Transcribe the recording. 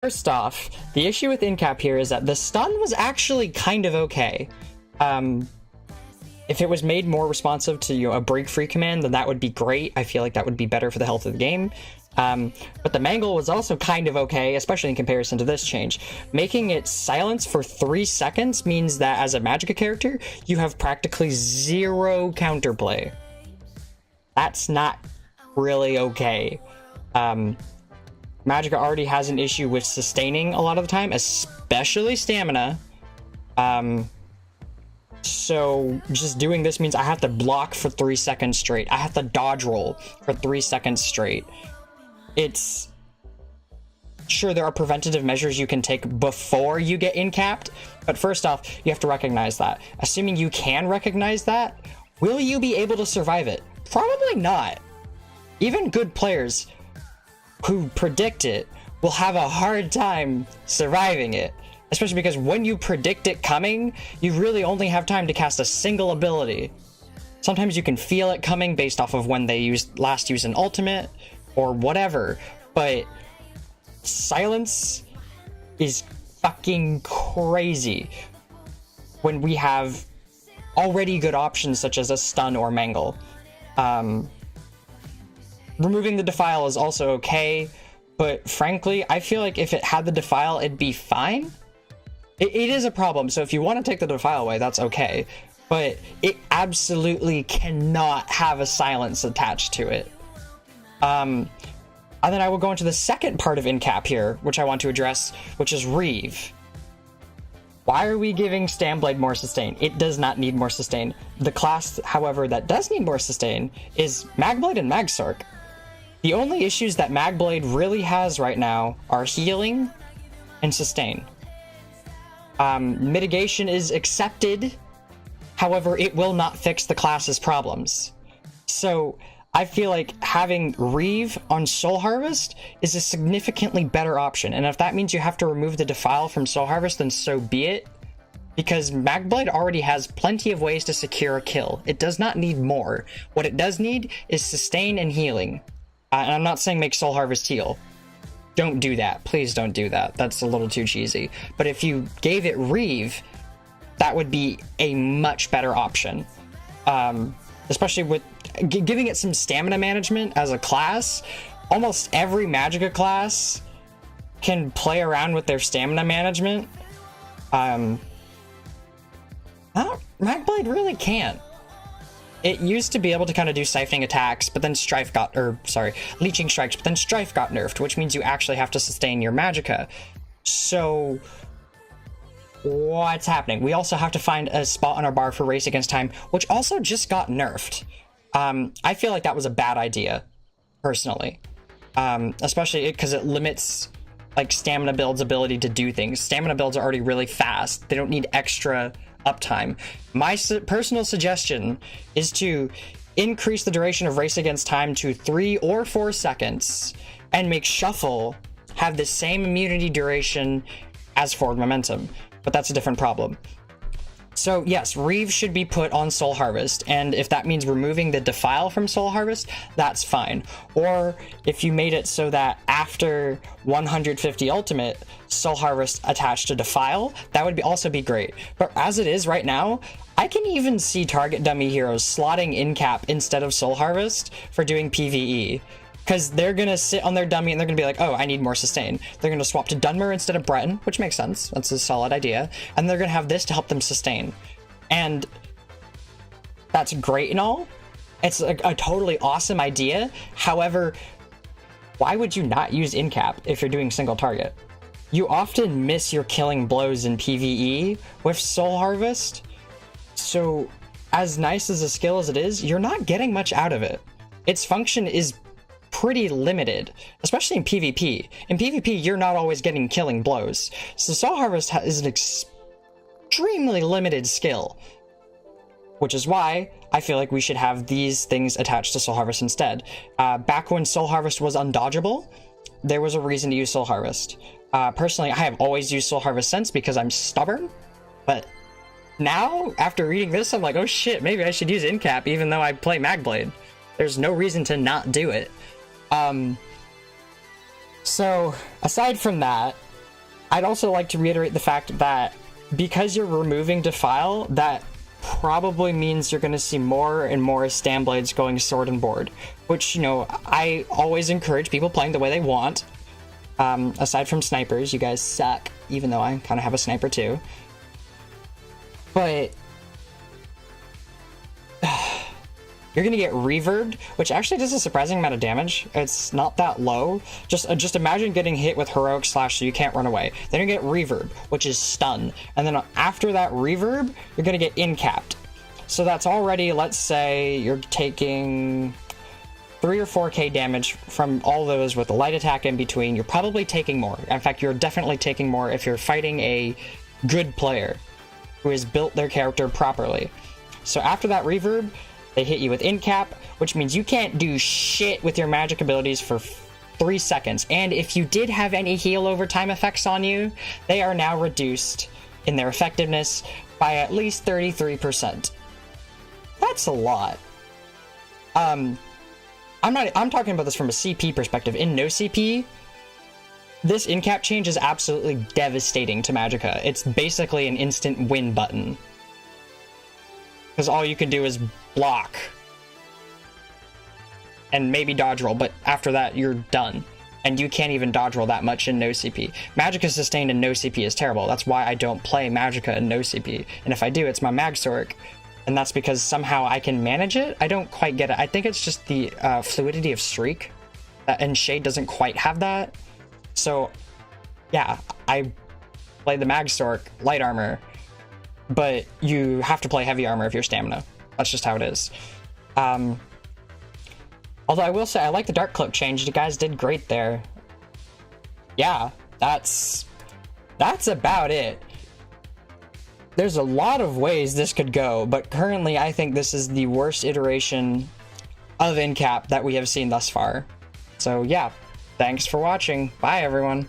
First off, the issue with Incap here is that the stun was actually kind of okay. If it was made more responsive to a break-free command, then that would be great. I feel like that would be better for the health of the game. But the mangle was also kind of okay, especially in comparison to this change. Making it silence for 3 seconds means that as a Magicka character, you have practically 0 counterplay. That's not really okay. Magicka already has an issue with sustaining a lot of the time, especially stamina. So just doing this means I have to block for 3 seconds straight. I have to dodge roll for 3 seconds straight. It's... Sure, there are preventative measures you can take before you get incapped, but first off, you have to recognize that. Assuming you can recognize that, will you be able to survive it? Probably not. Even good players who predict it will have a hard time surviving it, especially because when you predict it coming, you really only have time to cast a single ability. Sometimes you can feel it coming based off of when they last used an ultimate or whatever, but silence is fucking crazy when we have already good options such as a stun or mangle. Removing the defile is also okay, but frankly, I feel like if it had the defile, it'd be fine. It is a problem, so if you want to take the defile away, that's okay, but it absolutely cannot have a silence attached to it. And then I will go into the second part of Incap here, which I want to address, which is Reeve. Why are we giving Stamblade more sustain? It does not need more sustain. The class, however, that does need more sustain is Magblade and Magsork. The only issues that Magblade really has right now are healing and sustain. Mitigation is accepted, however, it will not fix the class's problems. So I feel like having Reeve on Soul Harvest is a significantly better option, and if that means you have to remove the defile from Soul Harvest, then so be it, because Magblade already has plenty of ways to secure a kill. It does not need more. What it does need is sustain and healing. And I'm not saying make Soul Harvest heal. Don't do that. Please don't do that. That's a little too cheesy. But if you gave it Reeve, that would be a much better option. Especially with giving it some stamina management as a class. Almost every Magicka class can play around with their stamina management. Magblade really can't. It used to be able to kind of do siphoning attacks, but then leeching strikes, but then Strife got nerfed, which means you actually have to sustain your Magicka. So what's happening? We also have to find a spot on our bar for Race Against Time, which also just got nerfed. I feel like that was a bad idea, personally. Especially because it limits like stamina build's ability to do things. Stamina builds are already really fast. They don't need extra uptime. My personal suggestion is to increase the duration of Race Against Time to 3 or 4 seconds and make Shuffle have the same immunity duration as Forward Momentum, but that's a different problem. So yes, Reeve should be put on Soul Harvest, and if that means removing the defile from Soul Harvest, that's fine. Or if you made it so that after 150 ultimate, Soul Harvest attached to defile, that would also be great. But as it is right now, I can even see target dummy heroes slotting Incap instead of Soul Harvest for doing PvE. Because they're going to sit on their dummy and they're going to be like, oh, I need more sustain. They're going to swap to Dunmer instead of Breton, which makes sense. That's a solid idea. And they're going to have this to help them sustain. And that's great and all. It's a totally awesome idea. However, why would you not use Incap if you're doing single target? You often miss your killing blows in PvE with Soul Harvest. So as nice as a skill as it is, you're not getting much out of it. Its function is pretty limited, especially in PvP. In PvP, you're not always getting killing blows. So Soul Harvest is an extremely limited skill, which is why I feel like we should have these things attached to Soul Harvest instead. Back when Soul Harvest was undodgeable, there was a reason to use Soul Harvest. Personally, I have always used Soul Harvest since because I'm stubborn, but now, after reading this, I'm like, oh shit, maybe I should use Incap even though I play Magblade. There's no reason to not do it. So, aside from that, I'd also like to reiterate the fact that because you're removing Defile, that probably means you're going to see more and more Stamblades going sword and board, which, you know, I always encourage people playing the way they want. Aside from snipers, you guys suck, even though I kind of have a sniper too. But you're gonna get reverbed, which actually does a surprising amount of damage. It's not that low. Just imagine getting hit with heroic slash so you can't run away. Then you get reverb, which is stun, and then after that reverb, you're gonna get incapped. So that's already, let's say you're taking 3 or 4k damage from all those with a light attack in between. You're probably taking more. In fact, you're definitely taking more if you're fighting a good player who has built their character properly. So after that reverb, they hit you with Incap, which means you can't do shit with your magic abilities for 3 seconds. And if you did have any heal over time effects on you, they are now reduced in their effectiveness by at least 33%. That's a lot. I'm talking about this from a CP perspective. In no CP, this Incap change is absolutely devastating to Magicka. It's basically an instant win button. Because all you can do is block. And maybe dodge roll, but after that, you're done. And you can't even dodge roll that much in no CP. Magicka sustained in no CP is terrible. That's why I don't play Magicka in no CP. And if I do, it's my Magsork. And that's because somehow I can manage it. I don't quite get it. I think it's just the fluidity of Streak. And Shade doesn't quite have that. So, yeah, I play the Magsork light armor. But you have to play heavy armor if you're stamina. That's just how it is. Although I will say, I like the Dark Cloak change. You guys did great there. Yeah, that's about it. There's a lot of ways this could go, but currently I think this is the worst iteration of Incap that we have seen thus far. So yeah, thanks for watching. Bye, everyone.